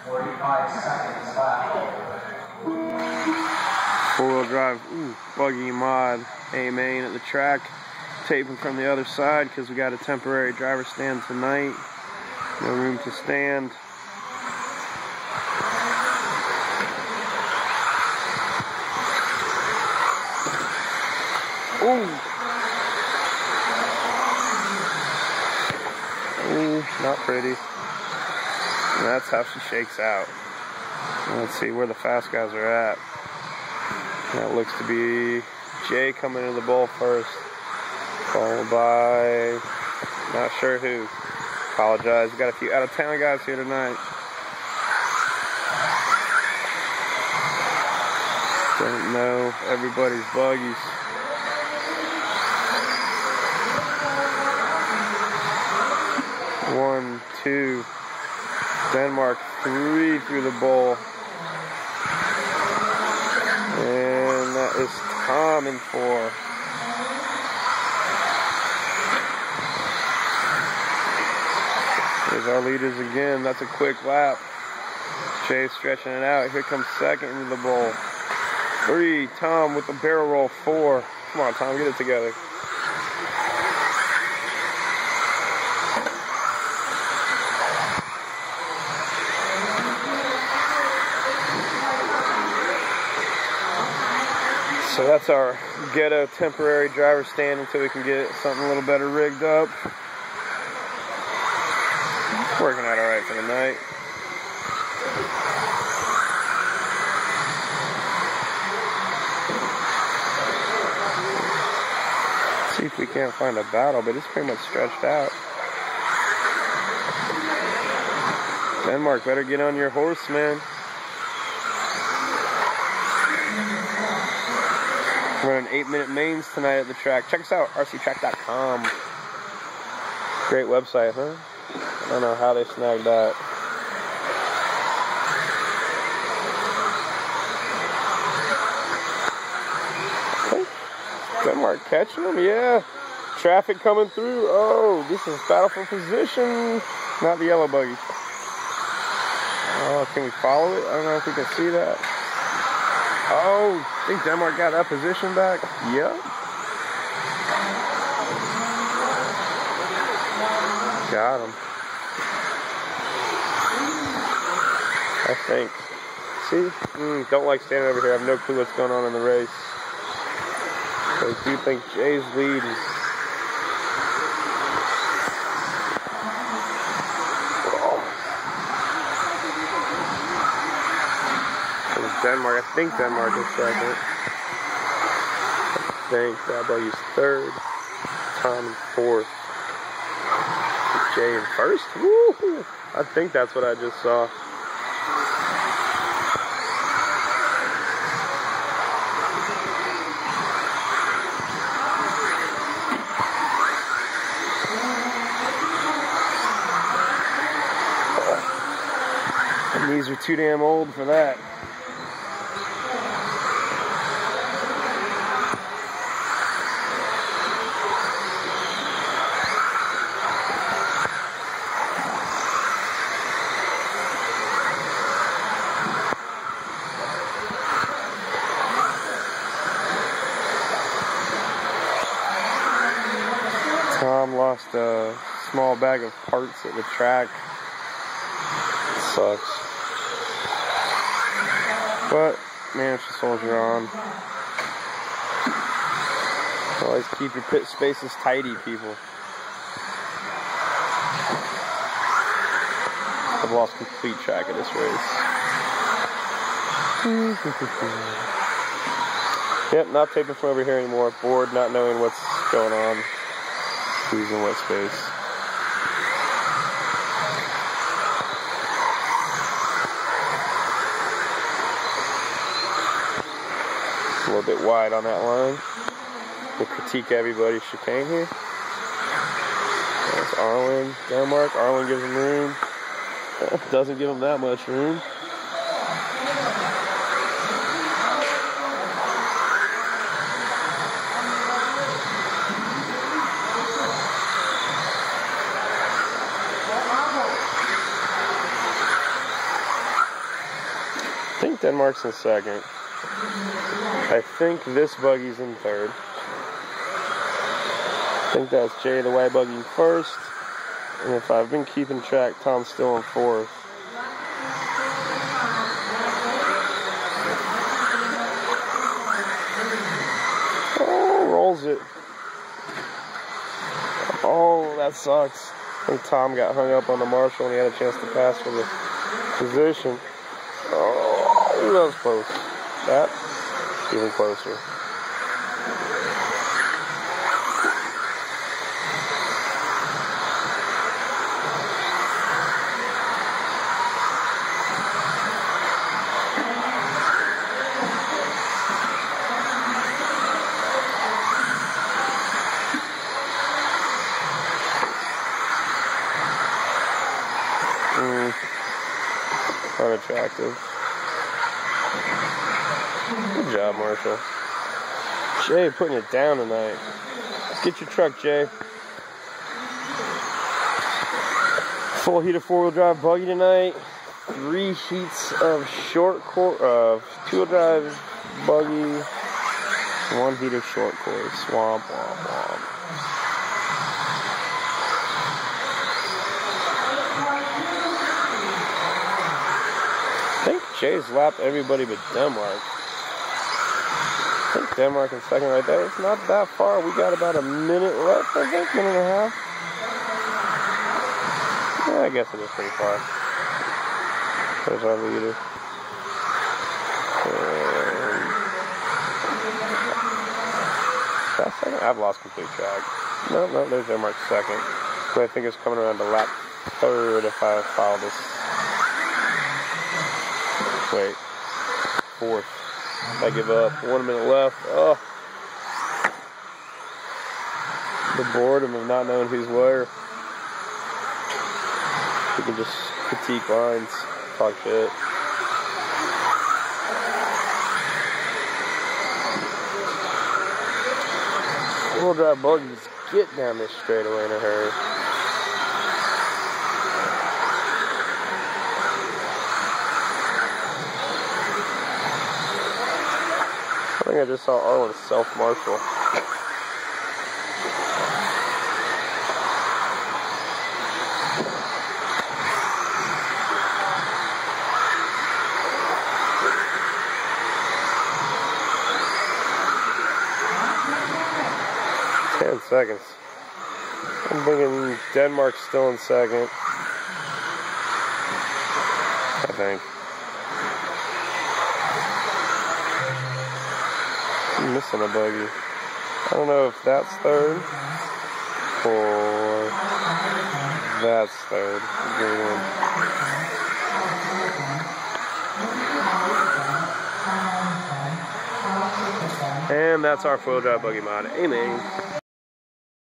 45 seconds left. Four-wheel drive buggy mod A-main at the track. Taping from the other side because we got a temporary driver stand tonight. No room to stand. Ooh, not pretty. And that's how she shakes out. Let's see where the fast guys are at. That looks to be Jay coming into the bowl first, followed by not sure who. Apologize. We got a few out-of-town guys here tonight. Don't know everybody's buggies. One, two. Denmark 3 through the bowl. And that is Tom in 4. There's our leaders again. That's a quick lap. Jay stretching it out. Here comes second into the bowl. 3, Tom with the barrel roll. 4. Come on, Tom, get it together. So that's our ghetto temporary driver stand until we can get something a little better rigged up. Working out alright for the night. Let's see if we can't find a battle, but it's pretty much stretched out. Denmark, better get on your horse, man. Running 8-minute mains tonight at the track. Check us out, rctrack.com. Great website, huh? I don't know how they snagged that. Okay. Denmark catching them, yeah. Traffic coming through. Oh, this is battle for position. Not the yellow buggy. Oh, can we follow it? I don't know if we can see that. Oh, I think Denmark got that position back. Yep. Got him. I think. See? Don't like standing over here. I have no clue what's going on in the race. I do think Jay's leading. Denmark, I think Denmark is second. I think that buggy's third. Tom in fourth. Jay in first? Woo! I think that's what I just saw. And these are too damn old for that. Tom lost a small bag of parts at the track. Sucks. But managed to soldier on. Always keep your pit spaces tidy, people. I've lost complete track of this race. Yep, not taping from over here anymore. Bored, not knowing what's going on. Who's in what space. A little bit wide on that line. We'll critique everybody's chicane here. That's Arlen, Denmark. Arlen gives him room. Doesn't give him that much room. think Denmark's in second. I think this buggy's in third. I think that's Jay the white buggy first. And if I've been keeping track, Tom's still in fourth. Oh, rolls it. Oh, that sucks. I think Tom got hung up on the Marshall and he had a chance to pass for the position. Oh, that was close. That's even closer. Unattractive. Good job, Marshall. Jay putting it down tonight. Get your truck, Jay. Full heated four-wheel drive buggy tonight. 3 heats of short course, 2-wheel drive buggy. 1 heat of short course. Womp, womp, womp. I think Jay's lapped everybody but Denmark. I think Denmark in second right there. It's not that far. We got about a minute left, I think, minute and a half. Yeah, I guess it is pretty far. There's our leader. That's second? I've lost complete track. No, there's Denmark second. So I think it's coming around to lap third if I follow this. Wait, fourth. I give up. 1 minute left. Oh. The boredom of not knowing who's where. You can just critique lines, talk shit. Four-wheel drive buggies get down this straightaway in a hurry. I think I just saw Arlen self-marshal. Seconds. I'm thinking Denmark's still in second. I think. I'm missing a buggy. I don't know if that's third or that's third. Green one. And that's our four-wheel drive buggy mod. Amen.